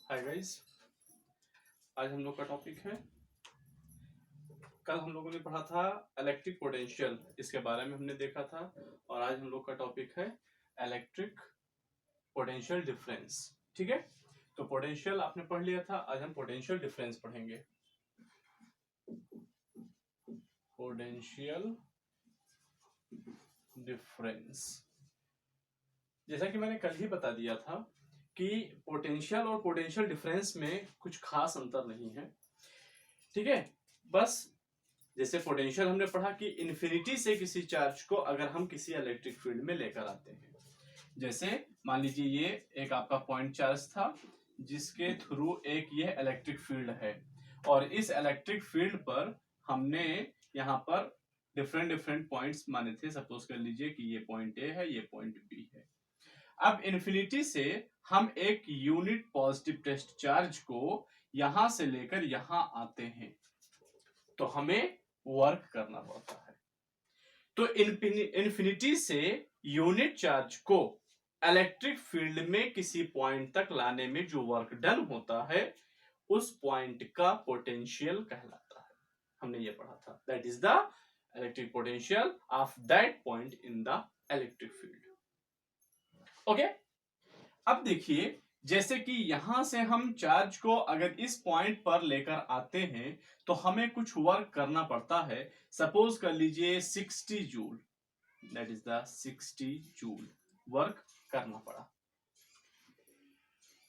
Hi guys, आज हम लोग का टॉपिक है। कल हम लोगों ने पढ़ा था इलेक्ट्रिक पोटेंशियल, इसके बारे में हमने देखा था। और आज हम लोग का टॉपिक है इलेक्ट्रिक पोटेंशियल डिफरेंस। ठीक है, तो पोटेंशियल आपने पढ़ लिया था, आज हम पोटेंशियल डिफरेंस पढ़ेंगे। पोटेंशियल डिफरेंस, जैसा कि मैंने कल ही बता दिया था कि पोटेंशियल और पोटेंशियल डिफरेंस में कुछ खास अंतर नहीं है। ठीक है, बस जैसे पोटेंशियल हमने पढ़ा कि इन्फिनिटी से किसी चार्ज को अगर हम किसी इलेक्ट्रिक फील्ड में लेकर आते हैं, जैसे मान लीजिए ये एक आपका पॉइंट चार्ज था जिसके थ्रू एक ये इलेक्ट्रिक फील्ड है, और इस इलेक्ट्रिक फील्ड पर हमने यहाँ पर डिफरेंट डिफरेंट पॉइंट्स माने थे। सपोज कर लीजिए कि ये पॉइंट ए है, ये पॉइंट बी है। अब इन्फिनिटी से हम एक यूनिट पॉजिटिव टेस्ट चार्ज को यहां से लेकर यहां आते हैं, तो हमें वर्क करना पड़ता है। तो इन्फिनिटी से यूनिट चार्ज को इलेक्ट्रिक फील्ड में किसी पॉइंट तक लाने में जो वर्क डन होता है उस पॉइंट का पोटेंशियल कहलाता है। हमने ये पढ़ा था, that is the electric potential of that point in the electric field. Okay, अब देखिए जैसे कि यहां से हम चार्ज को अगर इस पॉइंट पर लेकर आते हैं तो हमें कुछ वर्क करना पड़ता है। सपोज कर लीजिए 60 joule, that is the 60 joule work करना पड़ा।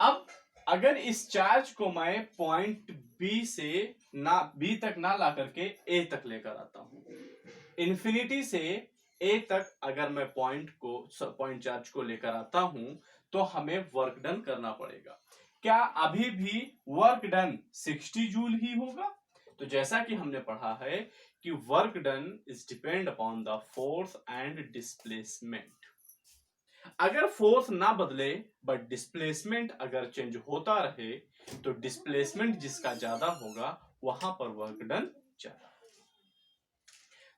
अब अगर इस चार्ज को मैं पॉइंट बी से बी तक ना ला करके ए तक लेकर आता हूं, इन्फिनिटी से ए तक अगर मैं पॉइंट चार्ज को लेकर आता हूं तो हमें वर्क डन करना पड़ेगा। क्या अभी भी वर्क डन 60 जूल ही होगा? तो जैसा कि हमने पढ़ा है कि work done is depend upon the force and displacement. अगर फोर्स ना बदले बट डिस्प्लेसमेंट अगर चेंज होता रहे तो डिस्प्लेसमेंट जिसका ज्यादा होगा वहां पर वर्क डन ज्यादा।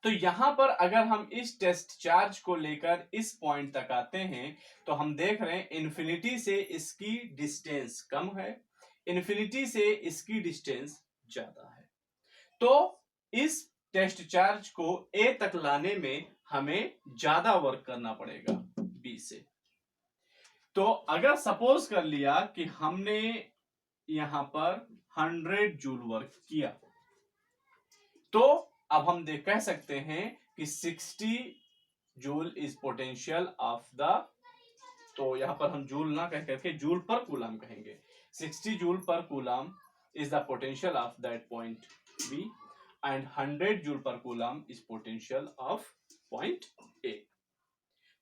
तो यहां पर अगर हम इस टेस्ट चार्ज को लेकर इस पॉइंट तक आते हैं तो हम देख रहे हैं इन्फिनिटी से इसकी डिस्टेंस कम है, इन्फिनिटी से इसकी डिस्टेंस ज्यादा है। तो इस टेस्ट चार्ज को ए तक लाने में हमें ज्यादा वर्क करना पड़ेगा बी से। तो अगर सपोज कर लिया कि हमने यहां पर 100 जूल वर्क किया, तो अब हम कह सकते हैं कि 60 joule is potential of the, तो यहां पर हम जूल ना कह करके जूल पर कूलम कहेंगे। 60 joule per coulomb is the potential of that point B and 100 joule per coulomb is potential of point A.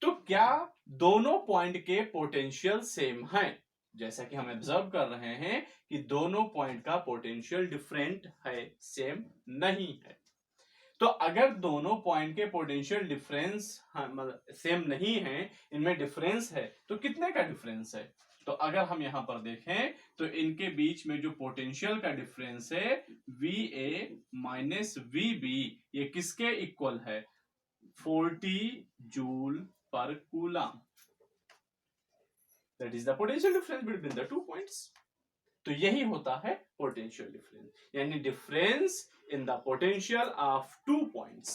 तो क्या दोनों पॉइंट के पोटेंशियल सेम हैं? जैसा कि हम ऑब्जर्व कर रहे हैं कि दोनों पॉइंट का पोटेंशियल डिफरेंट है, सेम नहीं है। तो अगर दोनों पॉइंट के पोटेंशियल डिफरेंस सेम नहीं है, इनमें डिफरेंस है, तो कितने का डिफरेंस है? तो अगर हम यहां पर देखें तो इनके बीच में जो पोटेंशियल का डिफरेंस है VA माइनस VB, ये किसके इक्वल है? 40 joule per coulomb. That is the potential difference between the two points. तो यही होता है पोटेंशियल डिफरेंस, यानी difference in the potential of two points.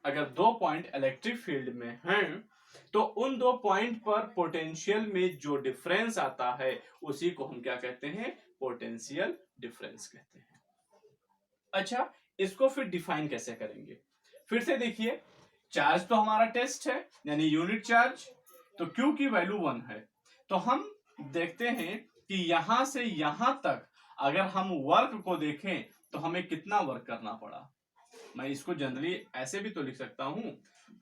अगर दो पॉइंट इलेक्ट्रिक फील्ड में हैं तो उन दो पॉइंट पर पोटेंशियल में जो डिफरेंस आता है उसी को हम क्या कहते हैं? पोटेंशियल डिफरेंस कहते हैं। अच्छा, इसको फिर डिफाइन कैसे करेंगे? फिर से देखिए, चार्ज तो हमारा टेस्ट है यानी यूनिट चार्ज, तो Q की वैल्यू 1 है। तो हम देखते हैं कि यहां से यहां तक अगर हम वर्क को देखें तो हमें कितना वर्क करना पड़ा। मैं इसको जनरली ऐसे भी तो लिख सकता हूं,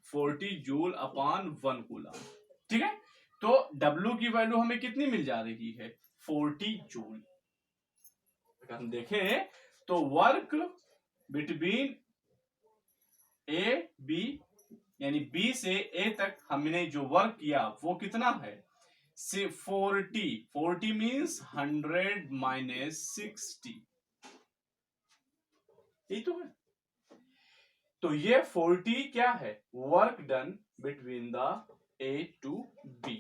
40 जूल अपॉन 1 कूलम। ठीक है, तो W की वैल्यू हमें कितनी मिल जा रही है? 40 जूल। अगर हम देखें तो वर्क बिटवीन ए बी, यानी बी से ए तक हमने जो वर्क किया वो कितना है? 40 मीन्स 100 माइनस 60, यही तो है। तो ये 40 क्या है? Work done between the A to B,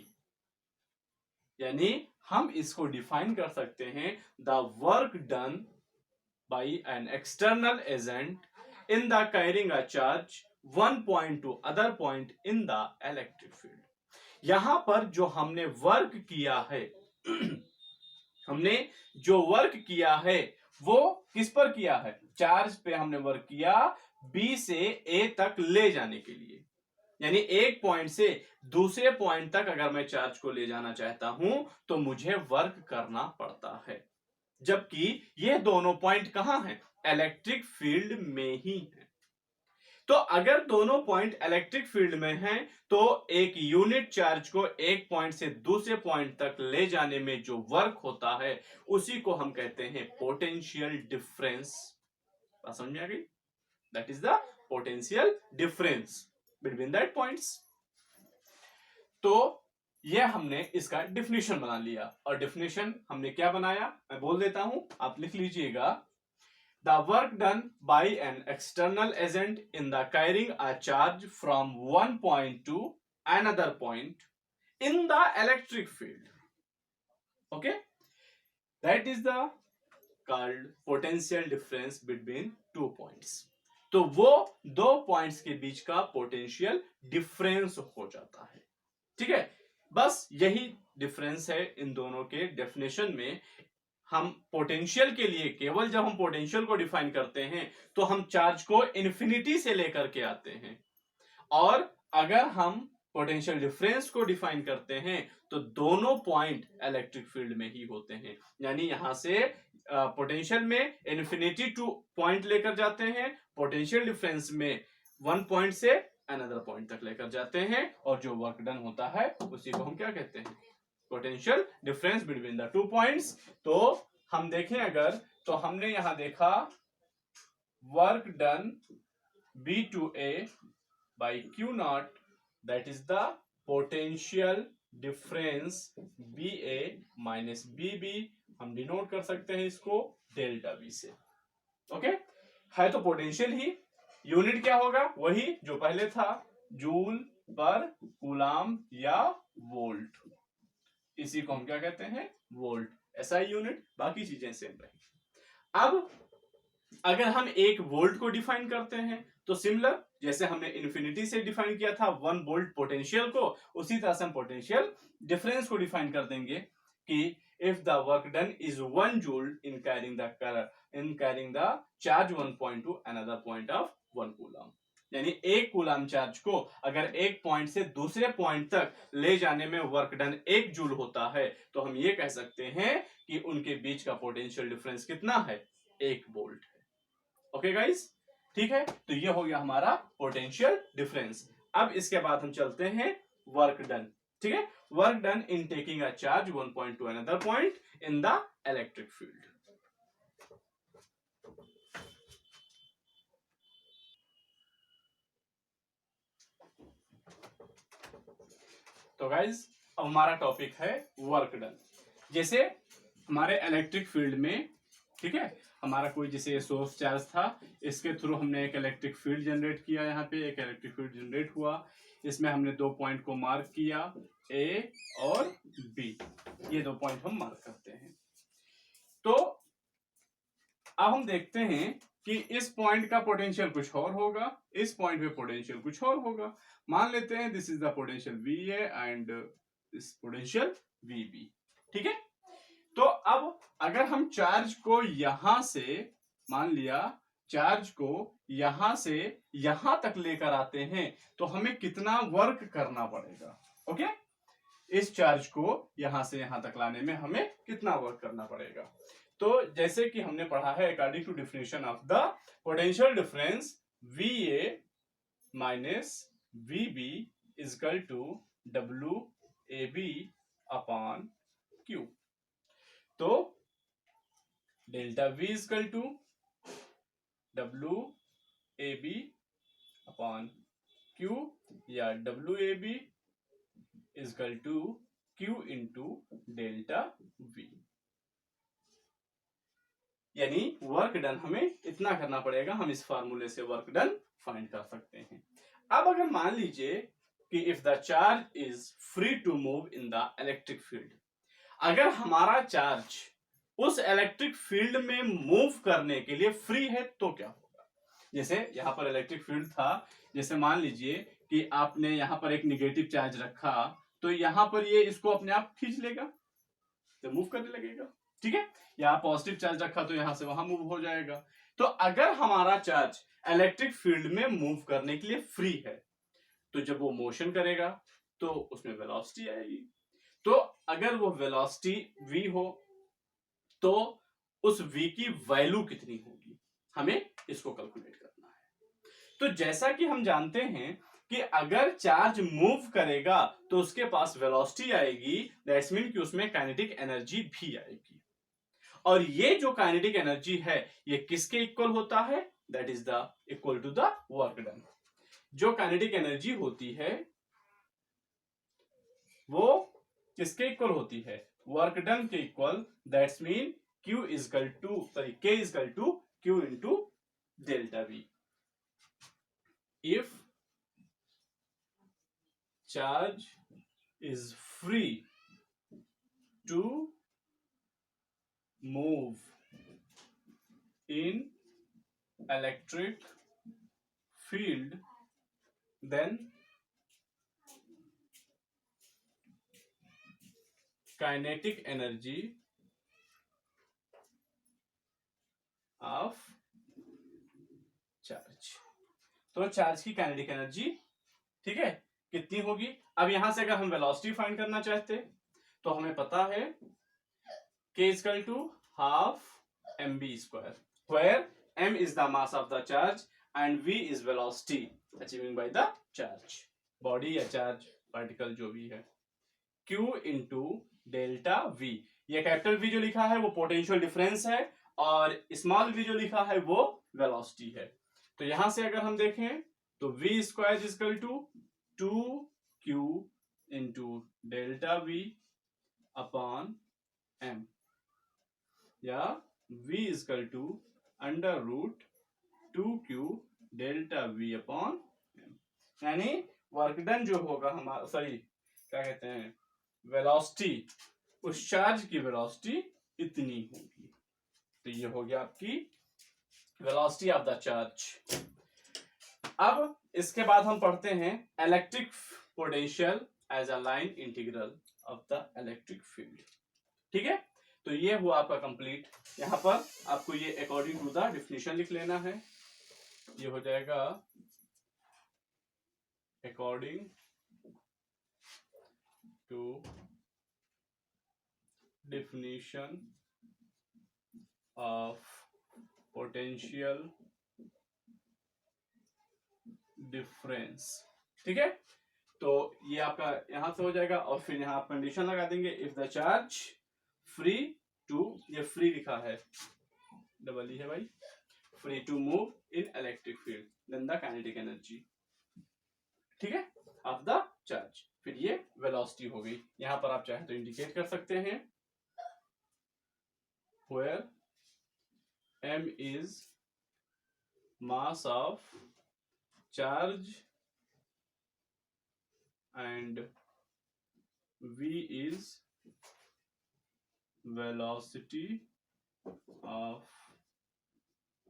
यानी हम इसको डिफाइन कर सकते हैं the work done by an external agent in the carrying a charge one point to other point in the electric field. यहां पर जो हमने वर्क किया है हमने जो वर्क किया है वो किस पर किया है? चार्ज पे हमने वर्क किया बी से ए तक ले जाने के लिए। यानी एक पॉइंट से दूसरे पॉइंट तक अगर मैं चार्ज को ले जाना चाहता हूं तो मुझे वर्क करना पड़ता है, जबकि ये दोनों पॉइंट कहां हैं? इलेक्ट्रिक फील्ड में ही है। तो अगर दोनों पॉइंट इलेक्ट्रिक फील्ड में हैं तो एक यूनिट चार्ज को एक पॉइंट से दूसरे पॉइंट तक ले जाने में जो वर्क होता है उसी को हम कहते हैं पोटेंशियल डिफरेंस। समझ में आ गई? That is the potential difference between that points. तो ये हमने इसका डिफिनेशन बना लिया, और डिफिनेशन हमने क्या बनाया मैं बोल देता हूं, आप लिख लीजिएगा। The work done by an external agent in the carrying a charge from one point to another point in the electric field. Okay, that is the called potential difference between two points. तो वो दो points के बीच का potential difference हो जाता है। ठीक है, बस यही डिफरेंस है इन दोनों के डेफिनेशन में। हम पोटेंशियल के लिए केवल जब हम पोटेंशियल को डिफाइन करते हैं तो हम चार्ज को इन्फिनिटी से लेकर के आते हैं, और अगर हम पोटेंशियल डिफरेंस को डिफाइन करते हैं तो दोनों पॉइंट इलेक्ट्रिक फील्ड में ही होते हैं। यानी यहां से पोटेंशियल में इन्फिनिटी टू पॉइंट लेकर जाते हैं, पोटेंशियल डिफरेंस में वन पॉइंट से अनदर पॉइंट तक लेकर जाते हैं, और जो वर्क डन होता है उसी को हम क्या कहते हैं? Potential difference between the two points. तो हम देखें अगर, तो हमने यहां देखा work done B to A by Q naught, that is the potential difference B A minus B B. हम डिनोट कर सकते हैं इसको डेल्टा बी से। ओके, है तो पोटेंशियल ही, यूनिट क्या होगा? वही जो पहले था, जूल पर कूलाम या वोल्ट। इसी को हम क्या कहते हैं? वोल्ट। ऐसा ही यूनिट, बाकी चीजें सेम रहेंगी। अब अगर हम एक वोल्ट को डिफाइन करते हैं तो सिमिलर जैसे हमने इन्फिनिटी से डिफाइन किया था 1 वोल्ट पोटेंशियल को, उसी तरह से हम पोटेंशियल डिफरेंस को डिफाइन कर देंगे कि if the work done is 1 joule in carrying the charge 1 point two another point of 1 coulomb. यानी एक कूलम चार्ज को अगर एक पॉइंट से दूसरे पॉइंट तक ले जाने में वर्क डन 1 जूल होता है तो हम ये कह सकते हैं कि उनके बीच का पोटेंशियल डिफरेंस कितना है? 1 वोल्ट है। ओके गाइस, ठीक है, तो ये हो गया हमारा पोटेंशियल डिफरेंस। अब इसके बाद हम चलते हैं वर्क डन। ठीक है, work done in taking a charge 1 point two another point in the electric field. तो गाइज अब हमारा टॉपिक है वर्क डन। जैसे हमारे इलेक्ट्रिक फील्ड में, ठीक है, हमारा कोई जैसे सोर्स चार्ज था, इसके थ्रू हमने एक इलेक्ट्रिक फील्ड जनरेट किया। यहाँ पे एक इलेक्ट्रिक फील्ड जनरेट हुआ, इसमें हमने 2 पॉइंट को मार्क किया, ए और बी। ये 2 पॉइंट हम मार्क करते हैं। तो अब हम देखते हैं कि इस पॉइंट का पोटेंशियल कुछ और होगा, इस पॉइंट पे पोटेंशियल कुछ और होगा। मान लेते हैं this is the potential V A and this potential V B. ठीक है, तो अब अगर हम चार्ज को यहां से, मान लिया चार्ज को यहां से यहां तक लेकर आते हैं तो हमें कितना वर्क करना पड़ेगा? ओके, इस चार्ज को यहां से यहां तक लाने में हमें कितना वर्क करना पड़ेगा? तो जैसे कि हमने पढ़ा है according to definition of the potential difference V A minus V B equal to W A B upon Q. तो delta V equal to W A B upon Q, या W A B equal to Q into delta V. यानी work done हमें इतना करना पड़ेगा। हम इस फार्मूले से वर्क डन फाइंड कर सकते हैं। अब अगर मान लीजिए कि if the charge is free to move in the electric field, अगर हमारा चार्ज उस इलेक्ट्रिक फील्ड में मूव करने के लिए फ्री है तो क्या होगा? जैसे यहां पर इलेक्ट्रिक फील्ड था, जैसे मान लीजिए कि आपने यहां पर एक निगेटिव चार्ज रखा, तो यहां पर ये इसको अपने आप खींच लेगा, तो मूव करने लगेगा। ठीक है, यहाँ पॉजिटिव चार्ज रखा तो यहां से वहां मूव हो जाएगा। तो अगर हमारा चार्ज इलेक्ट्रिक फील्ड में मूव करने के लिए फ्री है, तो जब वो मोशन करेगा तो उसमें वेलोसिटी आएगी। तो अगर वो वेलोसिटी v हो तो उस v की वैल्यू कितनी होगी, हमें इसको कैलकुलेट करना है। तो जैसा कि हम जानते हैं कि अगर चार्ज मूव करेगा तो उसके पास वेलोसिटी आएगी, दैट्स मीन कि उसमें काइनेटिक एनर्जी भी आएगी। और ये जो काइनेटिक एनर्जी है ये किसके इक्वल होता है? That is the equal to the work done. जो काइनेटिक एनर्जी होती है वो किसके इक्वल होती है? वर्क डन के equal. That's mean Q equal to K equal to Q into delta V। If charge is free to move in electric field then kinetic energy of charge. तो charge की kinetic energy, ठीक है, कितनी होगी? अब यहां से अगर हम वेलोसिटी फाइंड करना चाहते तो हमें पता है K equal to half mv square, where m is the mass of the charge and v is velocity achieving by the charge, body या चार्ज पार्टिकल जो भी है। Q इंटू डेल्टा V, ये कैपिटल V जो लिखा है वो potential difference है और स्मॉल v जो लिखा है वो वेलोसिटी है। तो यहां से अगर हम देखें तो v square equal to 2Q into delta V upon m, या v equal to under root 2Q delta V upon m, यानी वर्क डन जो होगा हमारा, सॉरी क्या कहते हैं, वेलोसिटी, उस चार्ज की वेलोसिटी इतनी होगी। तो ये हो गया आपकी वेलोसिटी ऑफ द चार्ज। अब इसके बाद हम पढ़ते हैं electric potential as a line integral of the electric field. ठीक है, तो ये हुआ आपका कंप्लीट। यहां पर आपको ये अकॉर्डिंग टू द डिफिनेशन लिख लेना है। ये हो जाएगा according to definition of potential difference। ठीक है, तो ये आपका यहां से हो जाएगा और फिर यहां आप कंडीशन लगा देंगे if the charge free to, ये फ्री लिखा है, डबल ही है भाई, free to move in electric field then the kinetic energy, ठीक है, ऑफ द चार्ज। फिर ये वेलोसिटी हो गई। यहां पर आप चाहे तो इंडिकेट कर सकते हैं where m is mass of charge and v is velocity of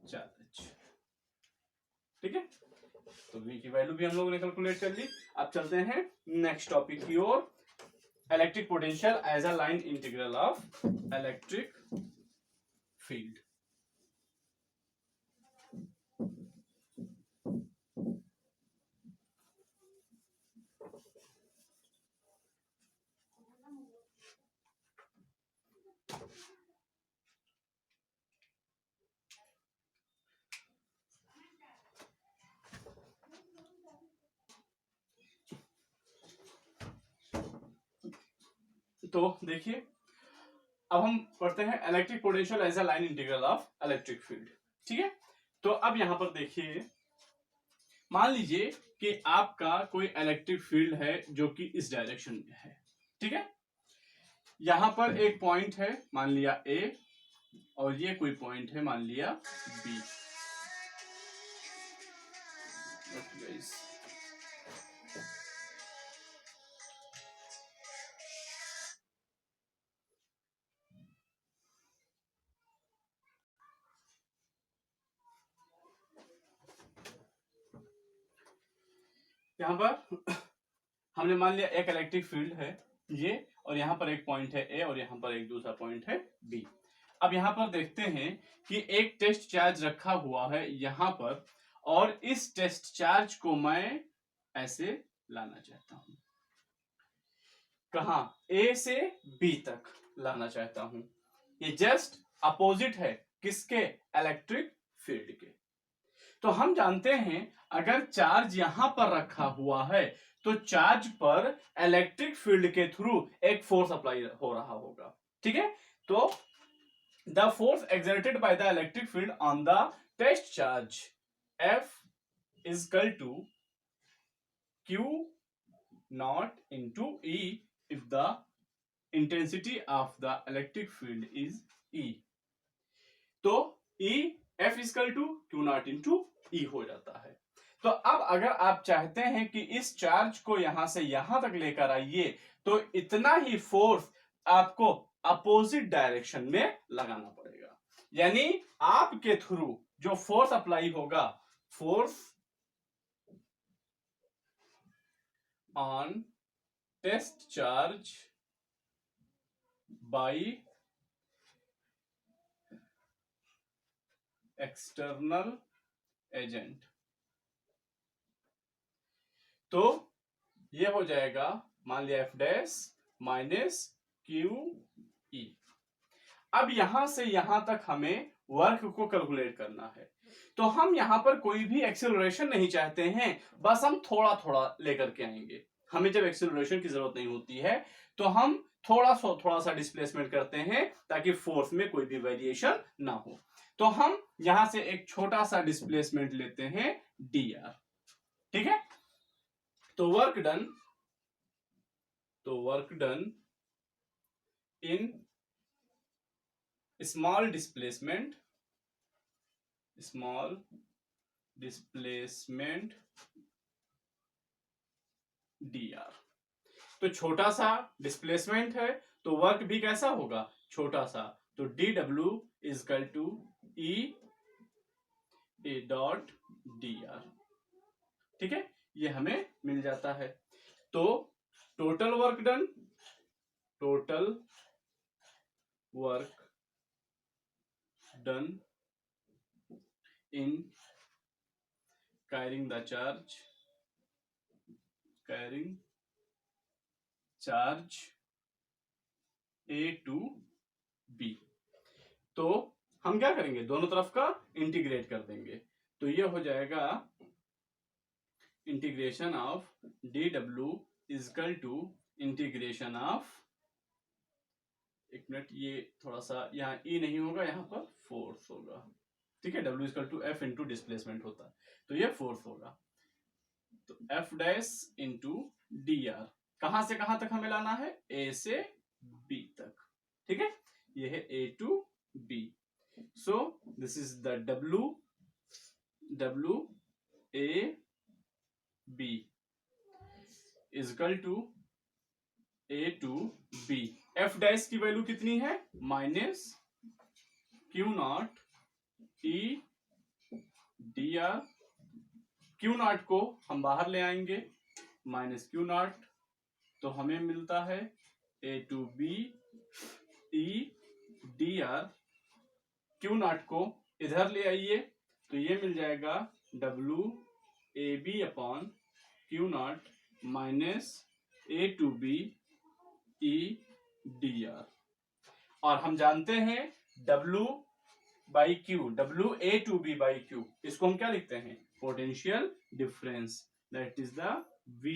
charge। ठीक है, तो v की वैल्यू भी हम लोगों ने कैलकुलेट कर ली। अब चलते हैं नेक्स्ट टॉपिक की ओर, electric potential as a line integral of electric field. तो देखिए अब हम पढ़ते हैं electric potential as a line integral of electric field. ठीक है, तो अब यहां पर देखिए, मान लीजिए कि आपका कोई इलेक्ट्रिक फील्ड है जो कि इस डायरेक्शन में है। ठीक है, यहां पर एक पॉइंट है मान लिया A और ये कोई पॉइंट है मान लिया B। यहाँ पर हमने मान लिया एक इलेक्ट्रिक फील्ड है ये, और यहाँ पर एक पॉइंट है ए और यहाँ पर एक दूसरा पॉइंट है बी। अब यहाँ पर देखते हैं कि एक टेस्ट चार्ज रखा हुआ है यहाँ पर, और इस टेस्ट चार्ज को मैं ऐसे लाना चाहता हूं, कहां, ए से बी तक लाना चाहता हूं। ये जस्ट अपोजिट है किसके, इलेक्ट्रिक फील्ड के। तो हम जानते हैं अगर चार्ज यहां पर रखा हुआ है तो चार्ज पर इलेक्ट्रिक फील्ड के थ्रू एक फोर्स अप्लाई हो रहा होगा, ठीक है। तो the force exerted by the electric field on the test charge F is equal to Q naught into E if the intensity of the electric field is E. तो E F is equal to Q naught into E हो जाता है। तो अब अगर आप चाहते हैं कि इस चार्ज को यहां से यहां तक लेकर आइए तो इतना ही फोर्स आपको अपोजिट डायरेक्शन में लगाना पड़ेगा, यानी आपके थ्रू जो फोर्स अप्लाई होगा, force on test charge by external agent, तो ये हो जाएगा मान लिया F dash minus Q E. अब यहां से यहां तक हमें वर्क को कैलकुलेट करना है, तो हम यहां पर कोई भी एक्सेलरेशन नहीं चाहते हैं, बस हम थोड़ा थोड़ा लेकर के आएंगे। हमें जब एक्सेलरेशन की जरूरत नहीं होती है तो हम थोड़ा सा डिस्प्लेसमेंट करते हैं ताकि फोर्स में कोई भी वेरिएशन ना हो। तो हम यहां से एक छोटा सा डिस्प्लेसमेंट लेते हैं dr, ठीक है। तो work done in small displacement dr, तो छोटा सा डिस्प्लेसमेंट है तो वर्क भी कैसा होगा, छोटा सा। तो dw is equal to e a dot dr, ठीक है, ये हमें मिल जाता है। तो total work done in carrying charge A to B, तो हम क्या करेंगे, दोनों तरफ का इंटीग्रेट कर देंगे। तो ये हो जाएगा integration of dw is equal to integration of, एक मिनट, ये थोड़ा सा यहाँ E नहीं होगा, यहाँ पर फोर्स होगा, ठीक है। W equal to F into displacement होता है, तो ये फोर्स होगा। तो F डैश इंटू dr, कहां से कहां तक हमें लाना है, A से B तक, ठीक है। ये है A to B। So this is the W A B is equal to A to B। F dash की वैल्यू कितनी है, minus Q naught E dr, Q naught को हम बाहर ले आएंगे, माइनस Q नॉट, तो हमें मिलता है A to B E dr, Q naught को इधर ले आइए तो ये मिल जाएगा W A B upon Q naught minus A to B E dr, और हम जानते हैं W by Q, W A to B by Q, इसको हम क्या लिखते हैं, potential difference, that is the V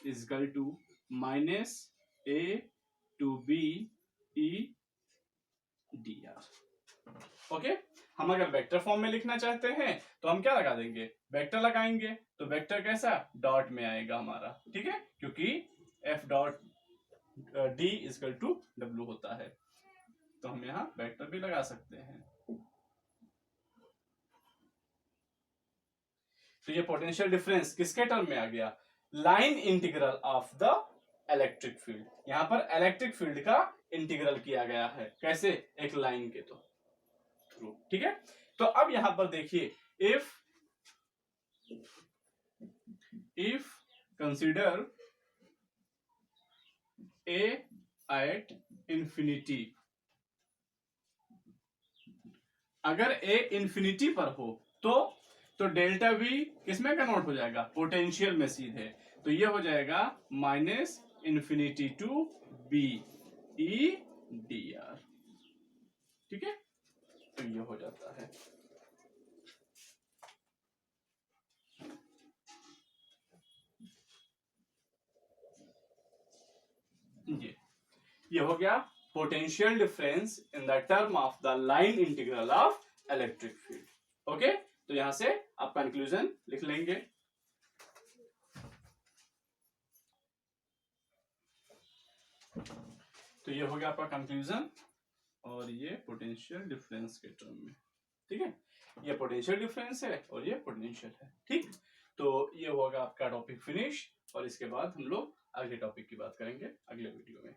is equal to minus A to B E dr। Okay, हम अगर वेक्टर फॉर्म में लिखना चाहते हैं तो हम क्या लगा देंगे, वेक्टर लगाएंगे, तो वेक्टर कैसा, डॉट में आएगा हमारा, ठीक है, क्योंकि F dot D is equal to W होता है, तो हम यहां वेक्टर भी लगा सकते हैं। तो ये पोटेंशियल डिफरेंस किसके टर्म में आ गया, line integral of the electric field. यहां पर इलेक्ट्रिक फील्ड का इंटीग्रल किया गया है, कैसे, एक लाइन के तो थ्रू, ठीक है। तो अब यहां पर देखिए, if consider a at infinity. अगर ए इंफिनिटी पर हो तो डेल्टा वी किसमें कन्वर्ट हो जाएगा, पोटेंशियल में सीधे। तो ये हो जाएगा minus infinity to B E D R. ठीक है, तो ये हो जाता है। ये हो गया potential difference in the term of the line integral of electric field. Okay, तो यहां से आप कंक्लूजन लिख लेंगे। तो ये हो गया आपका कंक्लूजन, और ये पोटेंशियल डिफरेंस के टर्म में। ठीक है, ये पोटेंशियल डिफरेंस है और ये पोटेंशियल है। ठीक, तो ये होगा आपका टॉपिक फिनिश, और इसके बाद हम लोग अगले टॉपिक की बात करेंगे अगले वीडियो में।